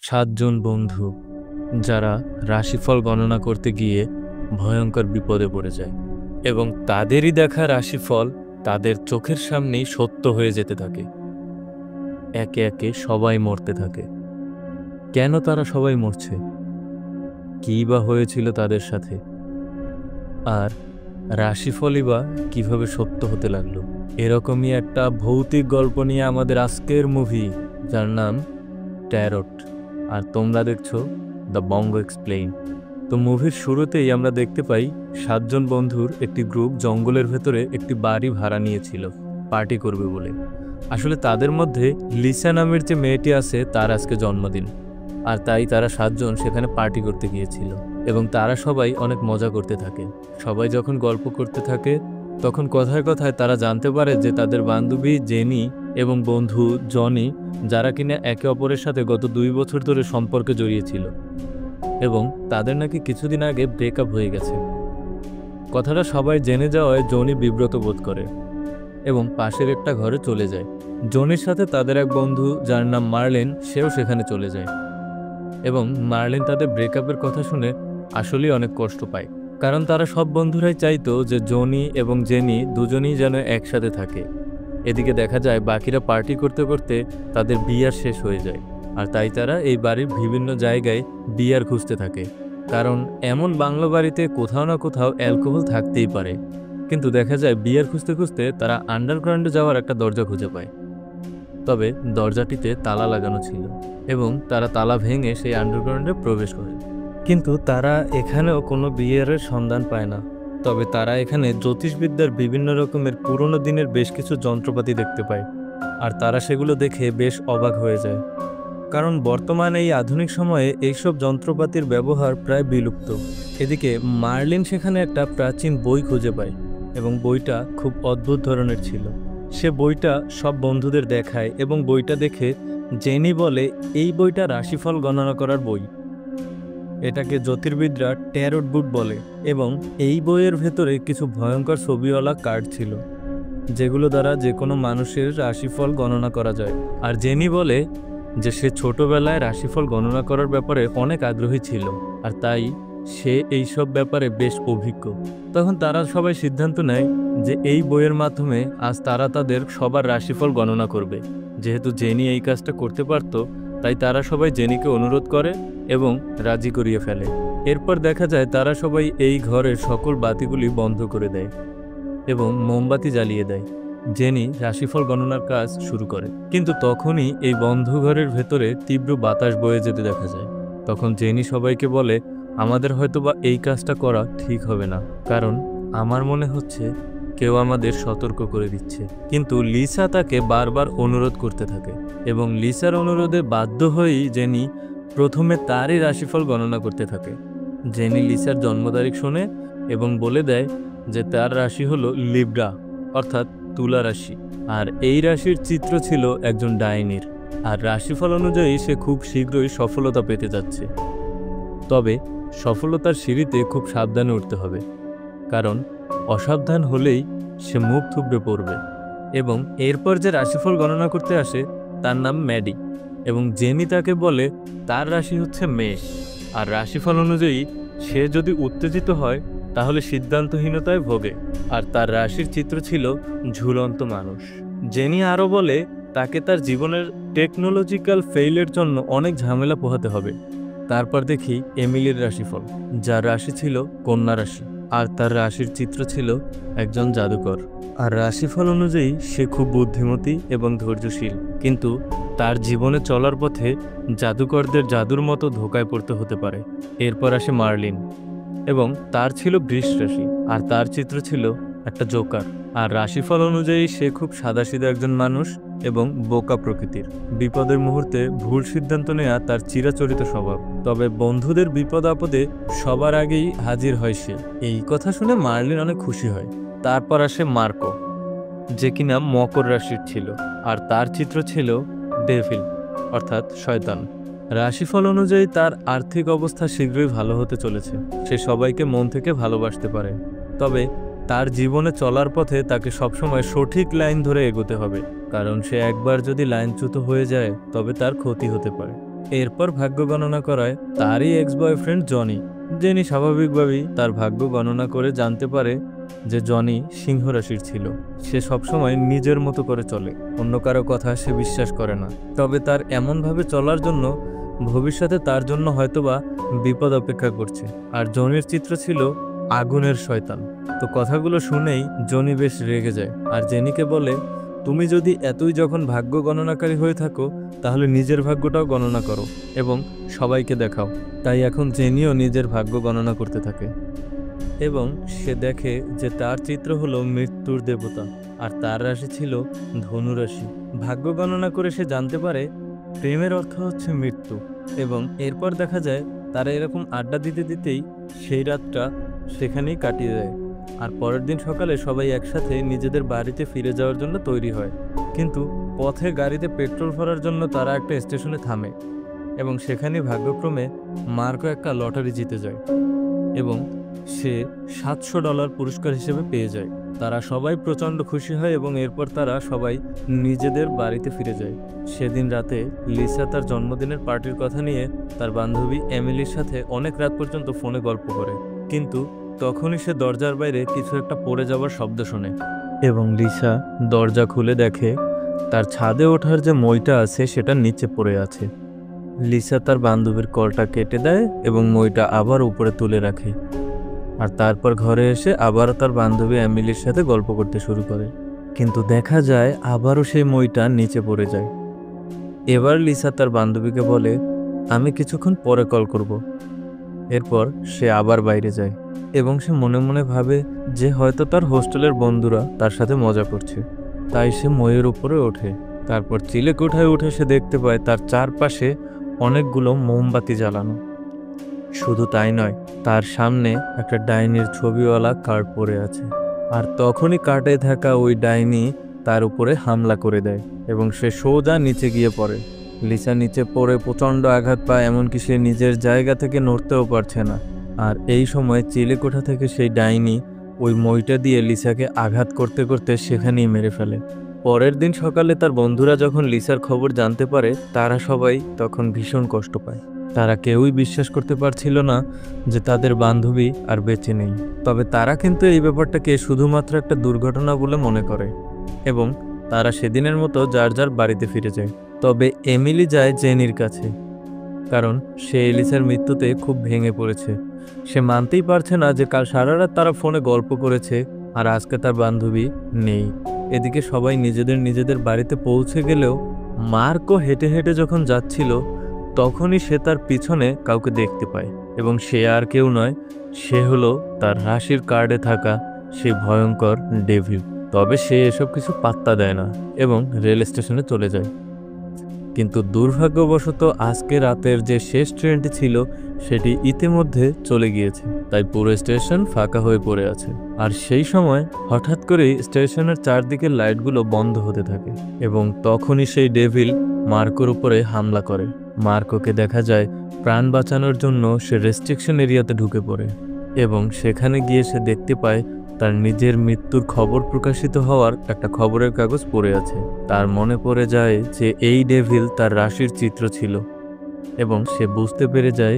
সাতজন বন্ধু যারা রাশিফল গণনা করতে গিয়ে ভয়ঙ্কর বিপদে পড়ে যায় এবং তাদেরই দেখা রাশিফল তাদের চোখের সামনেই সত্য হয়ে যেতে থাকে। একে একে সবাই মরতে থাকে। কেন তারা সবাই মরছে? কী বা হয়েছিল তাদের সাথে? আর রাশিফলই বা কিভাবে সত্য হতে লাগলো? এরকমই একটা ভৌতিক গল্প নিয়ে আমাদের আজকের মুভি, যার নাম ট্যারট। আর তোমরা দেখছো দ্য বঙ্গ এক্সপ্লেইন। তো মুভির শুরুতেই আমরা দেখতে পাই সাতজন বন্ধুর একটি গ্রুপ জঙ্গলের ভেতরে একটি বাড়ি ভাড়া নিয়েছিল পার্টি করবে বলে। আসলে তাদের মধ্যে লিসা নামের যে মেয়েটি আছে তার আজকে জন্মদিন, আর তাই তারা সাতজন সেখানে পার্টি করতে গিয়েছিল এবং তারা সবাই অনেক মজা করতে থাকে। সবাই যখন গল্প করতে থাকে তখন কথায় কথায় তারা জানতে পারে যে তাদের বান্ধবী জেনি এবং বন্ধু জনি, যারা কিনা একে অপরের সাথে গত 2 বছর ধরে সম্পর্কে জড়িয়েছিল এবং তাদের নাকি কিছুদিন আগে ব্রেকআপ হয়ে গেছে। কথাটা সবাই জেনে যাওয়ায় জনি বিব্রত বোধ করে এবং পাশের একটা ঘরে চলে যায়। জনির সাথে তাদের এক বন্ধু যার নাম মার্লিন, সেও সেখানে চলে যায় এবং মার্লিন তাদের ব্রেকআপের কথা শুনে আসলেই অনেক কষ্ট পায়, কারণ তারা সব বন্ধুরাই চাইতো যে জনি এবং জেনি দুজনেই যেন একসাথে থাকে। এদিকে দেখা যায় বাকিরা পার্টি করতে করতে তাদের বিয়ার শেষ হয়ে যায়, আর তাই তারা এই বাড়ির বিভিন্ন জায়গায় বিয়ার খুঁজতে থাকে, কারণ এমন বাংলো বাড়িতে কোথাও না কোথাও অ্যালকোহল থাকতেই পারে। কিন্তু দেখা যায় বিয়ার খুঁজতে খুঁজতে তারা আন্ডারগ্রাউন্ডে যাওয়ার একটা দরজা খুঁজে পায়, তবে দরজাটিতে তালা লাগানো ছিল এবং তারা তালা ভেঙে সেই আন্ডারগ্রাউন্ডে প্রবেশ করে। কিন্তু তারা এখানেও কোনো বিয়ারের সন্ধান পায় না। তবে তারা এখানে জ্যোতিষবিদ্যার বিভিন্ন রকমের পুরনো দিনের বেশ কিছু যন্ত্রপাতি দেখতে পায়, আর তারা সেগুলো দেখে বেশ অবাক হয়ে যায়, কারণ বর্তমানে এই আধুনিক সময়ে এইসব যন্ত্রপাতির ব্যবহার প্রায় বিলুপ্ত। এদিকে মার্লিন সেখানে একটা প্রাচীন বই খুঁজে পায় এবং বইটা খুব অদ্ভুত ধরনের ছিল। সে বইটা সব বন্ধুদের দেখায় এবং বইটা দেখে জেনি বলে এই বইটা রাশিফল গণনা করার বই। এটাকে জ্যোতির্বিদরা ট্যারট বুক বলে এবং এই বইয়ের ভেতরে কিছু ভয়ঙ্কর ছবিওয়ালা কার্ড ছিল, যেগুলো দ্বারা যে কোনো মানুষের রাশিফল গণনা করা যায়। আর জেনি বলে যে সে ছোটবেলায় রাশিফল গণনা করার ব্যাপারে অনেক আগ্রহী ছিল, আর তাই সে এইসব ব্যাপারে বেশ অভিজ্ঞ। তখন তারা সবাই সিদ্ধান্ত নেয় যে এই বইয়ের মাধ্যমে আজ তারা তাদের সবার রাশিফল গণনা করবে। যেহেতু জেনি এই কাজটা করতে পারত, তাই তারা সবাই জেনিকে অনুরোধ করে এবং রাজি করিয়ে ফেলে। এরপর দেখা যায় তারা সবাই এই ঘরের সকল বাতিগুলি বন্ধ করে দেয় এবং মোমবাতি জ্বালিয়ে দেয়। জেনি রাশিফল গণনার কাজ শুরু করে, কিন্তু তখনই এই বন্ধ ঘরের ভেতরে তীব্র বাতাস বয়ে যেতে দেখা যায়। তখন জেনি সবাইকে বলে, আমাদের হয়তোবা এই কাজটা করা ঠিক হবে না, কারণ আমার মনে হচ্ছে কেউ আমাদের সতর্ক করে দিচ্ছে। কিন্তু লিসা তাকে বারবার অনুরোধ করতে থাকে এবং লিসার অনুরোধে বাধ্য হয়েই জেনি প্রথমে তারই রাশিফল গণনা করতে থাকে। জেনি লিসার জন্ম তারিখ শোনে এবং বলে দেয় যে তার রাশি হলো লিব্রা, অর্থাৎ তুলা রাশি, আর এই রাশির চিত্র ছিল একজন ডাইনির, আর রাশিফল অনুযায়ী সে খুব শীঘ্রই সফলতা পেতে যাচ্ছে। তবে সফলতার সিঁড়িতে খুব সাবধানে উঠতে হবে, কারণ অসাবধান হলেই সে মুখ থুবড়ে পড়বে। এবং এরপর যে রাশিফল গণনা করতে আসে তার নাম ম্যাডি, এবং জেনি তাকে বলে তার রাশি হচ্ছে মেষ, আর রাশিফল অনুযায়ী সে যদি উত্তেজিত হয় তাহলে সিদ্ধান্তহীনতায় ভোগে, আর তার রাশির চিত্র ছিল ঝুলন্ত মানুষ। জেনি আরও বলে তাকে তার জীবনের টেকনোলজিক্যাল ফেইলের জন্য অনেক ঝামেলা পোহাতে হবে। তারপর দেখি এমিলির রাশিফল, যার রাশি ছিল কন্যা রাশি, আর তার রাশির চিত্র ছিল একজন জাদুকর। আর রাশিফল অনুযায়ী সে খুব বুদ্ধিমতী এবং ধৈর্যশীল, কিন্তু তার জীবনে চলার পথে জাদুকরদের জাদুর মতো ধোকায় পড়তে হতে পারে। এরপর আসে মার্লিন, এবং তার ছিল বৃষ রাশি, আর তার চিত্র ছিল একটা জোকার। আর রাশিফল অনুযায়ী সে খুব সাদাসিধা একজন মানুষ এবং বোকা প্রকৃতির। বিপদের মুহূর্তে ভুল সিদ্ধান্ত নেওয়া তার চিরাচরিত স্বভাব, তবে বন্ধুদের বিপদ আপদে সবার আগেই হাজির হয় সে। এই কথা শুনে মার্লিন অনেক খুশি হয়। তারপর আসে মার্কো, যে কিনা মকর রাশির ছিল, আর তার চিত্র ছিল ডেভিল, অর্থাৎ শয়তান। রাশিফল অনুযায়ী তার আর্থিক অবস্থা শীঘ্রই ভালো হতে চলেছে। সে সবাইকে মন থেকে ভালোবাসতে পারে, তবে তার জীবনে চলার পথে তাকে সবসময় সঠিক লাইন ধরে এগোতে হবে, কারণ সে একবার যদি লাইনচ্যুত হয়ে যায় তবে তার ক্ষতি হতে পারে। এরপর ভাগ্য গণনা করায় তারই এক্স বয়ফ্রেন্ড জনি। জেনি স্বাভাবিকভাবেই তার ভাগ্য গণনা করে জানতে পারে যে জনি সিংহ রাশির ছিল। সে সবসময় নিজের মতো করে চলে, অন্য কারো কথা সে বিশ্বাস করে না। তবে তার এমনভাবে চলার জন্য ভবিষ্যতে তার জন্য হয়তোবা বিপদ অপেক্ষা করছে। আর জনির চিত্র ছিল আগুনের শয়তান। তো কথাগুলো শুনেই জনি বেশ রেগে যায় আর জেনিকে বলে, তুমি যদি এতই যখন ভাগ্য গণনাকারী হয়ে থাকো তাহলে নিজের ভাগ্যটাও গণনা করো এবং সবাইকে দেখাও। তাই এখন জেনিও নিজের ভাগ্য গণনা করতে থাকে এবং সে দেখে যে তার চিত্র হলো মৃত্যুর দেবতা আর তার রাশি ছিল ধনু রাশি। ভাগ্য গণনা করে সে জানতে পারে প্রেমের অর্থ হচ্ছে মৃত্যু। এবং এরপর দেখা যায় তারা এরকম আড্ডা দিতে দিতেই সেই রাতটা সেখানেই কাটিয়ে দেয়। আর পরের দিন সকালে সবাই একসাথে নিজেদের বাড়িতে ফিরে যাওয়ার জন্য তৈরি হয়। কিন্তু পথে গাড়িতে পেট্রোল ভরার জন্য তারা একটা স্টেশনে থামে এবং সেখানে ভাগ্যক্রমে মার্কো একটা লটারি জিতে যায় এবং সে $700 পুরস্কার হিসেবে পেয়ে যায়। তারা সবাই প্রচণ্ড খুশি হয় এবং এরপর তারা সবাই নিজেদের বাড়িতে ফিরে যায়। সেদিন রাতে লিসা তার জন্মদিনের পার্টির কথা নিয়ে তার বান্ধবী এমিলির সাথে অনেক রাত পর্যন্ত ফোনে গল্প করে। কিন্তু তখনই সে দরজার বাইরে কিছু একটা পড়ে যাওয়ার শব্দ শোনে এবং লিসা দরজা খুলে দেখে তার ছাদে ওঠার যে মইটা আছে সেটা নিচে পড়ে আছে। লিসা তার বান্ধবীর কলটা কেটে দেয় এবং মইটা আবার উপরে তুলে রাখে আর তারপর ঘরে এসে আবারও তার বান্ধবী এমিলির সাথে গল্প করতে শুরু করে। কিন্তু দেখা যায় আবারও সেই মইটা নিচে পড়ে যায়। এবার লিসা তার বান্ধবীকে বলে, আমি কিছুক্ষণ পরে কল করব। এরপর সে আবার বাইরে যায় এবং সে মনে মনে ভাবে যে হয়তো তার হোস্টেলের বন্ধুরা তার সাথে মজা করছে, তাই সে মইয়ের উপরে ওঠে। তারপর চিলেকোঠায় উঠে সে দেখতে পায় তার চারপাশে অনেকগুলো মোমবাতি জ্বালানো। শুধু তাই নয়, তার সামনে একটা ডাইনির ছবিওয়ালা কার্ড পড়ে আছে। আর তখনই কার্ডে থাকা ওই ডাইনি তার উপরে হামলা করে দেয় এবং সে সোজা নিচে গিয়ে পড়ে। লিসা নিচে পড়ে প্রচণ্ড আঘাত পায়, এমনকি সে নিজের জায়গা থেকে নড়তেও পারছে না। আর এই সময় চিলেকোঠা থেকে সেই ডাইনি ওই মইটা দিয়ে লিসাকে আঘাত করতে করতে সেখানেই মেরে ফেলে। পরের দিন সকালে তার বন্ধুরা যখন লিসার খবর জানতে পারে তারা সবাই তখন ভীষণ কষ্ট পায়। তারা কেউই বিশ্বাস করতে পারছিল না যে তাদের বান্ধবী আর বেঁচে নেই। তবে তারা কিন্তু এই ব্যাপারটাকে শুধুমাত্র একটা দুর্ঘটনা বলে মনে করে এবং তারা সেদিনের মতো যার যার বাড়িতে ফিরে যায়। তবে এমিলি যায় জেনির কাছে, কারণ সে এলিসার মৃত্যুতে খুব ভেঙে পড়েছে। সে মানতেই পারছে না যে কাল সারা রাত তারা ফোনে গল্প করেছে আর আজকে তার বান্ধবী নেই। এদিকে সবাই নিজেদের বাড়িতে পৌঁছে গেলেও মার্কো হেঁটে হেঁটে যখন যাচ্ছিল তখনই সে তার পিছনে কাউকে দেখতে পায় এবং সে আর কেউ নয়, সে হলো তার রাশির কার্ডে থাকা সেই ভয়ঙ্কর ডেভিল। তবে সে এসব কিছু পাত্তা দেয় না এবং রেল স্টেশনে চলে যায়। কিন্তু দুর্ভাগ্যবশত আজকে রাতের যে শেষ ট্রেনটি ছিল সেটি ইতিমধ্যে চলে গিয়েছে, তাই পুরো স্টেশন ফাঁকা হয়ে পড়ে আছে। আর সেই সময় হঠাৎ করেই স্টেশনের চারদিকের লাইটগুলো বন্ধ হতে থাকে এবং তখনই সেই ডেভিল মার্কোর উপরে হামলা করে। মার্কোকে দেখা যায় প্রাণ বাঁচানোর জন্য সে রেস্ট্রিকশন এরিয়াতে ঢুকে পড়ে এবং সেখানে গিয়ে সে দেখতে পায় তার নিজের মৃত্যুর খবর প্রকাশিত হওয়ার একটা খবরের কাগজ পড়ে আছে। তার মনে পড়ে যায় যে এই ডেভিল তার রাশির চিত্র ছিল এবং সে বুঝতে পেরে যায়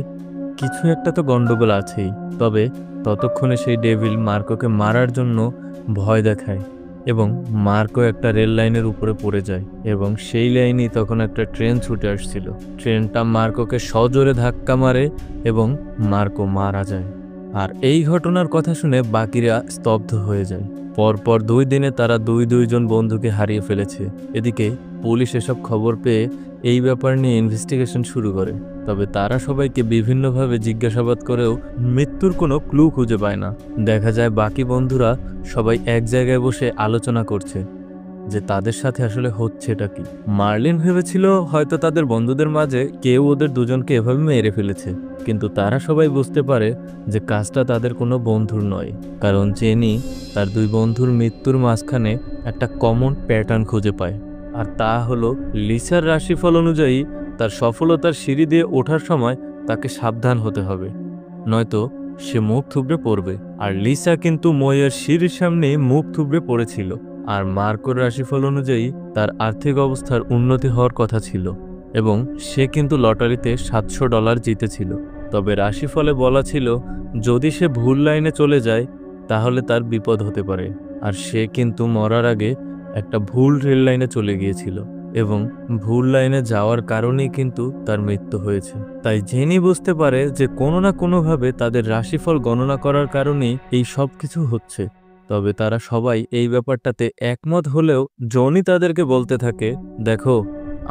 কিছু একটা তো গন্ডগোল আছেই। তবে ততক্ষণে সেই ডেভিল মার্কোকে মারার জন্য ভয় দেখায় এবং মার্কো একটা রেল লাইনের উপরে পড়ে যায় এবং সেই লাইনেই তখন একটা ট্রেন ছুটে আসছিল। ট্রেনটা মার্কোকে সজোরে ধাক্কা মারে এবং মার্কো মারা যায়। আর এই ঘটনার কথা শুনে বাকিরা স্তব্ধ হয়ে যায়। পরপর 2 দিনে তারা দুইজন বন্ধুকে হারিয়ে ফেলেছে। এদিকে পুলিশ এসব খবর পেয়ে এই ব্যাপার নিয়ে ইনভেস্টিগেশন শুরু করে। তবে তারা সবাইকে বিভিন্নভাবে জিজ্ঞাসাবাদ করেও মৃত্যুর কোনো ক্লু খুঁজে পায় না। দেখা যায় বাকি বন্ধুরা সবাই এক জায়গায় বসে আলোচনা করছে যে তাদের সাথে আসলে হচ্ছেটা কি। মার্লিন ভেবেছিল হয়তো তাদের বন্ধুদের মাঝে কেউ ওদের দুজনকে এভাবে মেরে ফেলেছে, কিন্তু তারা সবাই বুঝতে পারে যে কাজটা তাদের কোনো বন্ধুর নয়, কারণ জেনি তার 2 বন্ধুর মৃত্যুর মাঝখানে একটা কমন প্যাটার্ন খুঁজে পায়। আর তা হলো লিসার রাশিফল অনুযায়ী তার সফলতার সিঁড়ি দিয়ে ওঠার সময় তাকে সাবধান হতে হবে, নয়তো সে মুখ থুবড়ে পড়বে। আর লিসা কিন্তু মইয়ের সিঁড়ির সামনে মুখ থুবড়ে পড়েছিল। আর মার্কোর রাশিফল অনুযায়ী তার আর্থিক অবস্থার উন্নতি হওয়ার কথা ছিল। এবং সে কিন্তু লটারিতে $700 জিতেছিল। তবে রাশিফলে বলা ছিল যদি সে ভুল লাইনে চলে যায় তাহলে তার বিপদ হতে পারে। আর সে কিন্তু মরার আগে একটা ভুল রেল লাইনে চলে গিয়েছিল এবং ভুল লাইনে যাওয়ার কারণেই কিন্তু তার মৃত্যু হয়েছে। তাই জেনি বুঝতে পারে যে কোনো না কোনোভাবে তাদের রাশিফল গণনা করার কারণেই এই সব কিছু হচ্ছে। তবে তারা সবাই এই ব্যাপারটাতে একমত হলেও জনি তাদেরকে বলতে থাকে, দেখো,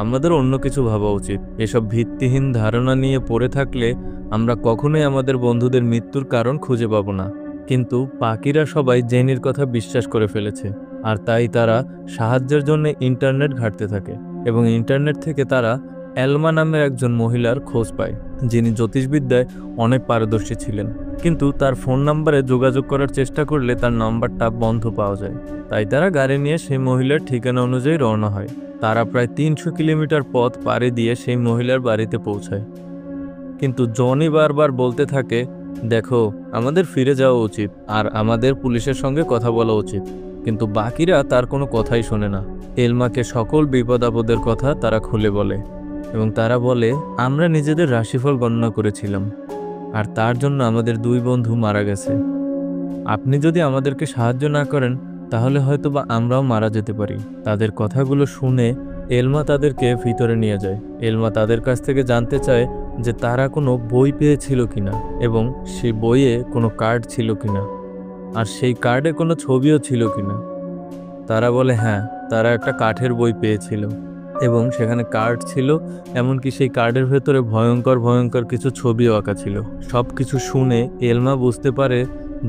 আমাদের অন্য কিছু ভাবা উচিত। এসব ভিত্তিহীন ধারণা নিয়ে পড়ে থাকলে আমরা কখনোই আমাদের বন্ধুদের মৃত্যুর কারণ খুঁজে পাবো না। কিন্তু বাকিরা সবাই জেনির কথা বিশ্বাস করে ফেলেছে, আর তাই তারা সাহায্যের জন্য ইন্টারনেট ঘাঁটতে থাকে এবং ইন্টারনেট থেকে তারা এলমা নামের একজন মহিলার খোঁজ পায়, যিনি জ্যোতিষবিদ্যায় অনেক পারদর্শী ছিলেন। কিন্তু তার ফোন নাম্বারে যোগাযোগ করার চেষ্টা করলে তার নাম্বারটা বন্ধ পাওয়া যায়। তাই তারা গাড়ি নিয়ে সেই মহিলার ঠিকানা অনুযায়ী রওনা হয়। তারা প্রায় 300 কিলোমিটার পথ পাড়ি দিয়ে সেই মহিলার বাড়িতে পৌঁছায়। কিন্তু জনি বারবার বলতে থাকে, দেখো, আমাদের ফিরে যাওয়া উচিত আর আমাদের পুলিশের সঙ্গে কথা বলা উচিত। কিন্তু বাকিরা তার কোনো কথাই শোনে না। এলমাকে সকল বিপদ আপদের কথা তারা খুলে বলে এবং তারা বলে, আমরা নিজেদের রাশিফল গণনা করেছিলাম আর তার জন্য আমাদের 2 বন্ধু মারা গেছে। আপনি যদি আমাদেরকে সাহায্য না করেন তাহলে হয়তোবা আমরাও মারা যেতে পারি। তাদের কথাগুলো শুনে এলমা তাদেরকে ভিতরে নিয়ে যায়। এলমা তাদের কাছ থেকে জানতে চায় যে তারা কোনো বই পেয়েছিল কিনা এবং সেই বইয়ে কোনো কার্ড ছিল কিনা আর সেই কার্ডে কোনো ছবিও ছিল কিনা। তারা বলে হ্যাঁ, তারা একটা কাঠের বই পেয়েছিল এবং সেখানে কার্ড ছিল, এমনকি সেই কার্ডের ভেতরে ভয়ঙ্কর ভয়ঙ্কর কিছু ছবিও আঁকা ছিল। সব কিছু শুনে এলমা বুঝতে পারে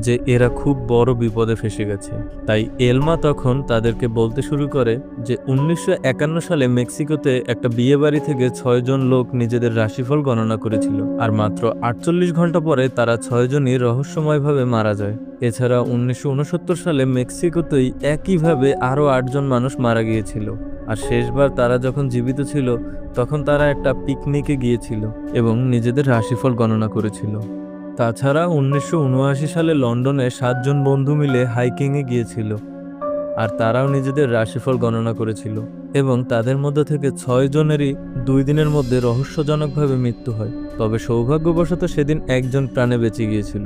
যে এরা খুব বড় বিপদে ফেসে গেছে। তাই এলমা তখন তাদেরকে বলতে শুরু করে যে 1951 সালে মেক্সিকোতে একটা বিয়ে বাড়ি থেকে 6 জন লোক নিজেদের রাশিফল গণনা করেছিল আর মাত্র 48 ঘন্টা পরে তারা 6 জনই রহস্যময়ভাবে মারা যায়। এছাড়া 1969 সালে মেক্সিকোতেই একইভাবে আরও 8 জন মানুষ মারা গিয়েছিল। আর শেষবার তারা যখন জীবিত ছিল তখন তারা একটা পিকনিকে গিয়েছিল এবং নিজেদের রাশিফল গণনা করেছিল। তাছাড়া 1979 সালে লন্ডনে 7 জন বন্ধু মিলে হাইকিংয়ে গিয়েছিল আর তারাও নিজেদের রাশিফল গণনা করেছিল এবং তাদের মধ্যে থেকে 6 জনেরই 2 দিনের মধ্যে রহস্যজনকভাবে মৃত্যু হয়। তবে সৌভাগ্যবশত সেদিন একজন প্রাণে বেঁচে গিয়েছিল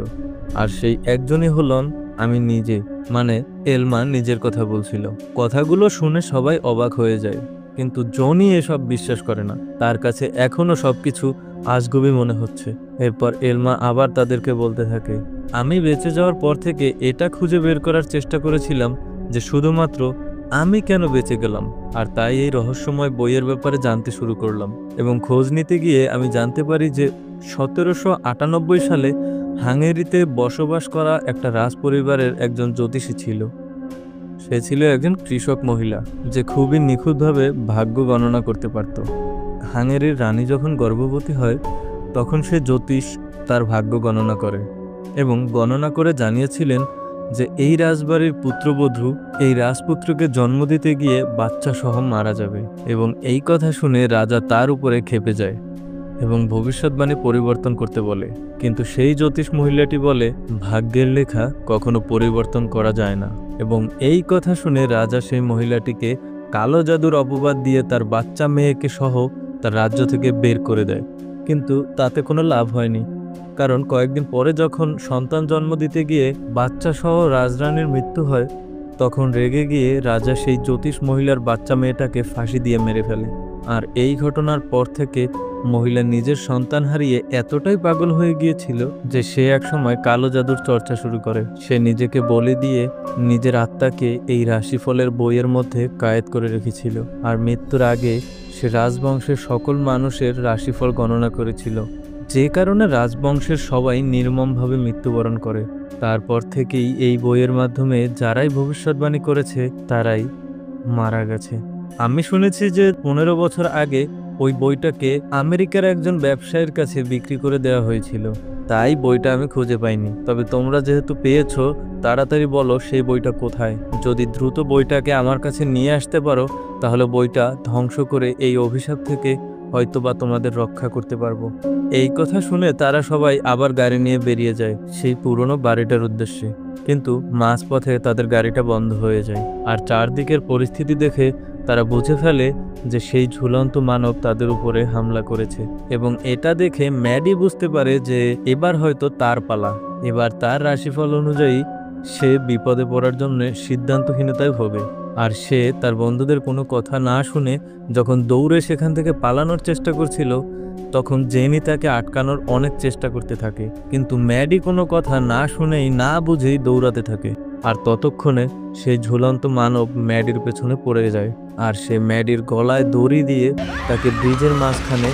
আর সেই একজনই হলেন আমি নিজে, মানে এলমা নিজের কথা বলছিল। কথাগুলো শুনে সবাই অবাক হয়ে যায়, কিন্তু জনি এসব বিশ্বাস করে না। তার কাছে এখনো সবকিছু আজগুবি মনে হচ্ছে। এরপর এলমা আবার তাদেরকে বলতে থাকে, আমি বেঁচে যাওয়ার পর থেকে এটা খুঁজে বের করার চেষ্টা করেছিলাম যে শুধুমাত্র আমি কেন বেঁচে গেলাম, আর তাই এই রহস্যময় বইয়ের ব্যাপারে জানতে শুরু করলাম এবং খোঁজ নিতে গিয়ে আমি জানতে পারি যে 1798 সালে হাঙ্গেরিতে বসবাস করা একটা রাজ পরিবারের একজন জ্যোতিষী ছিল। সে ছিল একজন কৃষক মহিলা যে খুবই নিখুঁতভাবে ভাগ্য গণনা করতে পারত। হাঙ্গেরির রানী যখন গর্ভবতী হয় তখন সে জ্যোতিষ তার ভাগ্য গণনা করে এবং গণনা করে জানিয়েছিলেন যে এই রাজবাড়ির পুত্রবধূ এই রাজপুত্রকে জন্ম দিতে গিয়ে বাচ্চা সহ মারা যাবে এবং এই কথা শুনে রাজা তার উপরে ক্ষেপে যায় এবং ভবিষ্যৎবাণী পরিবর্তন করতে বলে। কিন্তু সেই জ্যোতিষ মহিলাটি বলে ভাগ্যের লেখা কখনো পরিবর্তন করা যায় না এবং এই কথা শুনে রাজা সেই মহিলাটিকে কালো জাদুর অপবাদ দিয়ে তার বাচ্চা মেয়েকে সহ তার রাজ্য থেকে বের করে দেয়। কিন্তু তাতে কোনো লাভ হয়নি, কারণ কয়েকদিন পরে যখন সন্তান জন্ম দিতে গিয়ে বাচ্চা সহ রাজরানীর মৃত্যু হয় তখন রেগে গিয়ে রাজা সেই জ্যোতিষ মহিলার বাচ্চা মেয়েটাকে ফাঁসি দিয়ে মেরে ফেলে। আর এই ঘটনার পর থেকে মহিলা নিজের সন্তান হারিয়ে এতটাই পাগল হয়ে গিয়েছিল যে সে একসময় কালো জাদুর চর্চা শুরু করে। সে নিজেকে বলে দিয়ে নিজের আত্মাকে এই রাশিফলের বইয়ের মধ্যে কায়েদ করে রেখেছিল আর মৃত্যুর আগে সে রাজবংশের সকল মানুষের রাশিফল গণনা করেছিল, যে কারণে রাজবংশের সবাই নির্মমভাবে মৃত্যুবরণ করে। তারপর থেকেই এই বইয়ের মাধ্যমে যারাই ভবিষ্যৎবাণী করেছে তারাই মারা গেছে। আমি শুনেছি যে 15 বছর আগে ওই বইটাকে আমেরিকার একজন ব্যবসায়ীর কাছে বিক্রি করে দেওয়া হয়েছিল, তাই বইটা আমি খুঁজে পাইনি। তবে তোমরা যেহেতু পেয়েছো, তাড়াতাড়ি বলো সেই বইটা কোথায়। যদি দ্রুত বইটাকে আমার কাছে নিয়ে আসতে পারো তাহলে বইটা ধ্বংস করে এই অভিশাপ থেকে হয়তোবা তোমাদের রক্ষা করতে পারবো। এই কথা শুনে তারা সবাই আবার গাড়ি নিয়ে বেরিয়ে যায় সেই পুরনো বাড়িটার উদ্দেশ্যে। কিন্তু মাঝপথে তাদের গাড়িটা বন্ধ হয়ে যায়, আর চারদিকের পরিস্থিতি দেখে তারা বুঝে ফেলে যে সেই ঝুলন্ত মানব তাদের উপরে হামলা করেছে। এবং এটা দেখে ম্যাডি বুঝতে পারে যে এবার হয়তো তার পালা। এবার তার রাশিফল অনুযায়ী সে বিপদে পড়ার জন্য সিদ্ধান্তহীনতায় ভোগে। আর সে তার বন্ধুদের কোনো কথা না শুনে যখন দৌড়ে সেখান থেকে পালানোর চেষ্টা করছিল, তখন জেনি তাকে আটকানোর অনেক চেষ্টা করতে থাকে। কিন্তু ম্যাডি কোনো কথা না শুনেই না বুঝেই দৌড়াতে থাকে। আর ততক্ষণে সেই ঝুলন্ত মানব ম্যাডির পেছনে পড়ে যায়, আর সে ম্যাডির গলায় দড়ি দিয়ে তাকে ব্রিজের মাঝখানে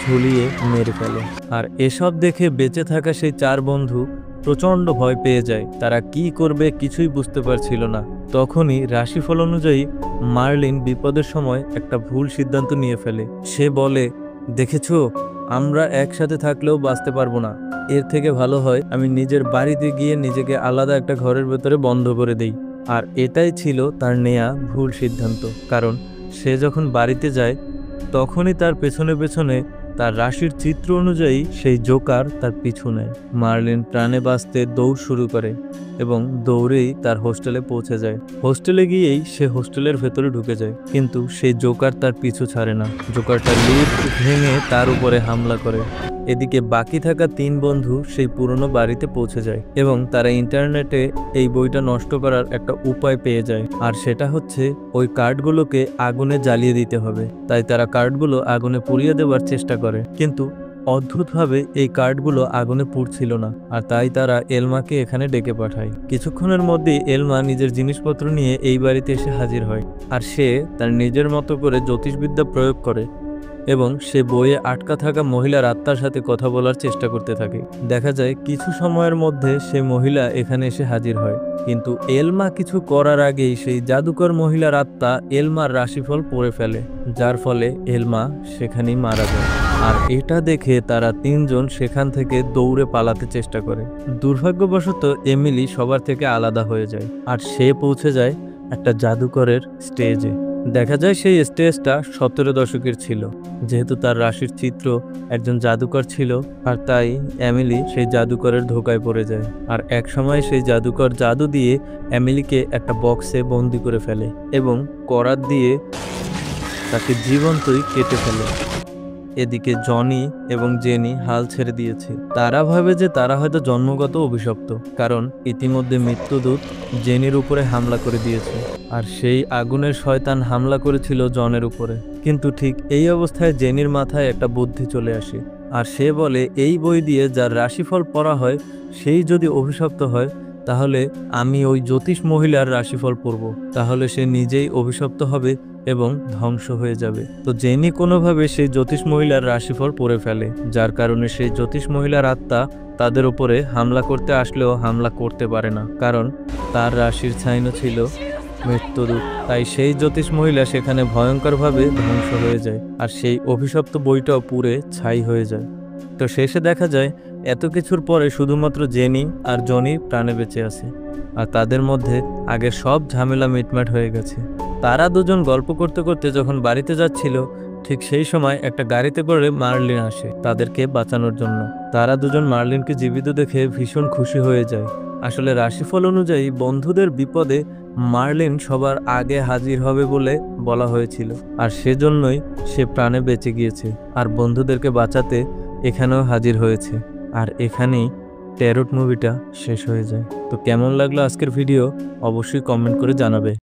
ঝুলিয়ে মেরে ফেলে। আর এসব দেখে বেঁচে থাকা সেই চার বন্ধু প্রচণ্ড ভয় পেয়ে যায়। তারা কি করবে কিছুই বুঝতে পারছিল না। তখনই রাশিফল অনুযায়ী মার্লিন বিপদের সময় একটা ভুল সিদ্ধান্ত নিয়ে ফেলে। সে বলে, দেখেছো, আমরা একসাথে থাকলেও বাঁচতে পারবো না। এর থেকে ভালো হয় আমি নিজের বাড়িতে গিয়ে নিজেকে আলাদা একটা ঘরের ভেতরে বন্ধ করে দেই। আর এটাই ছিল তার নেয়া ভুল সিদ্ধান্ত, কারণ সে যখন বাড়িতে যায় তখনই তার পেছনে পেছনে তার রাশির চিত্র অনুযায়ী সেই জোকার তার পিছু নেয়। মার্লিন প্রাণে বাঁচতে দৌড় শুরু করে এবং দৌড়েই তার হোস্টেলে পৌঁছে যায়। হোস্টেলে গিয়েই সে হোস্টেলের ভেতরে ঢুকে যায়, কিন্তু সেই জোকার তার পিছু ছাড়ে না। জোকারটা লিফট ভেঙে তার উপরে হামলা করে। এদিকে বাকি থাকা তিন বন্ধু সেই পুরনো বাড়িতে পৌঁছে যায় এবং তারা ইন্টারনেটে এই বইটা নষ্ট করার একটা উপায় পেয়ে যায়। আর সেটা হচ্ছে ওই কার্ডগুলোকে আগুনে জ্বালিয়ে দিতে হবে। তাই তারা কার্ডগুলো আগুনে পুড়িয়ে দেওয়ার চেষ্টা করে, কিন্তু অদ্ভুতভাবে এই কার্ডগুলো আগুনে পুড়ছিল না। আর তাই তারা এলমাকে এখানে ডেকে পাঠায়। কিছুক্ষণের মধ্যেই এলমা নিজের জিনিসপত্র নিয়ে এই বাড়িতে এসে হাজির হয়। আর সে তার নিজের মতো করে জ্যোতিষবিদ্যা প্রয়োগ করে এবং সে বইয়ে আটকা থাকা মহিলার আত্মার সাথে কথা বলার চেষ্টা করতে থাকে। দেখা যায় কিছু সময়ের মধ্যে সে মহিলা এখানে এসে হাজির হয়, কিন্তু এলমা কিছু করার আগেই সেই জাদুকর মহিলার আত্মা এলমার রাশিফল পড়ে ফেলে, যার ফলে এলমা সেখানেই মারা যায়। আর এটা দেখে তারা তিনজন সেখান থেকে দৌড়ে পালাতে চেষ্টা করে। দুর্ভাগ্যবশত এমিলি সবার থেকে আলাদা হয়ে যায়, আর সে পৌঁছে যায় একটা জাদুকরের স্টেজে। দেখা যায় সেই স্টেজটা 17 দশকের ছিল। যেহেতু তার রাশির চিত্র একজন জাদুকর ছিল, আর তাই এমিলি সেই জাদুকরের ধোকায় পড়ে যায়। আর এক সময় সেই জাদুকর জাদু দিয়ে এমিলিকে একটা বক্সে বন্দি করে ফেলে এবং করাত দিয়ে তাকে জীবন্তই কেটে ফেলে। এদিকে জনি এবং জেনি হাল ছেড়ে দিয়েছে। তারা ভাবে যে তারা হয়তো জন্মগত অভিশপ্ত, কারণ ইতিমধ্যে মৃত্যুদূত জেনির উপরে হামলা করে দিয়েছে, আর সেই আগুনের শয়তান হামলা করেছিল জনের উপরে। কিন্তু ঠিক এই অবস্থায় জেনির মাথায় একটা বুদ্ধি চলে আসে, আর সে বলে, এই বই দিয়ে যার রাশিফল পড়া হয় সেই যদি অভিশপ্ত হয়, তাহলে আমি ওই জ্যোতিষ মহিলার রাশিফল পড়ব। তাহলে সে নিজেই অভিশপ্ত হবে এবং ধ্বংস হয়ে যাবে। তো জেনি কোনোভাবে সেই জ্যোতিষ মহিলার রাশিফল পড়ে ফেলে, যার কারণে সেই জ্যোতিষ মহিলার আত্মা তাদের উপরে হামলা করতে আসলেও হামলা করতে পারে না, কারণ তার রাশির ছাইনো ছিল মৃত্যুদূত। তাই সেই জ্যোতিষ মহিলা সেখানে ভয়ঙ্করভাবে ধ্বংস হয়ে যায়, আর সেই অভিশপ্ত বইটাও পুড়ে ছাই হয়ে যায়। তো শেষে দেখা যায় এত কিছুর পরে শুধুমাত্র জেনি আর জনি প্রাণে বেঁচে আছে, আর তাদের মধ্যে আগের সব ঝামেলা মিটমাট হয়ে গেছে। তারা দুজন গল্প করতে করতে যখন বাড়িতে যাচ্ছিল, ঠিক সেই সময় একটা গাড়িতে করে মার্লিন আসে তাদেরকে বাঁচানোর জন্য। তারা দুজন মার্লিনকে জীবিত দেখে ভীষণ খুশি হয়ে যায়। আসলে রাশিফল অনুযায়ী বন্ধুদের বিপদে মার্লিন সবার আগে হাজির হবে বলে বলা হয়েছিল, আর সেজন্যই সে প্রাণে বেঁচে গিয়েছে আর বন্ধুদেরকে বাঁচাতে এখানেও হাজির হয়েছে। আর এখানেই ট্যারোট মুভিটা শেষ হয়ে যায়। তো কেমন লাগলো আজকের ভিডিও অবশ্যই কমেন্ট করে জানাবে।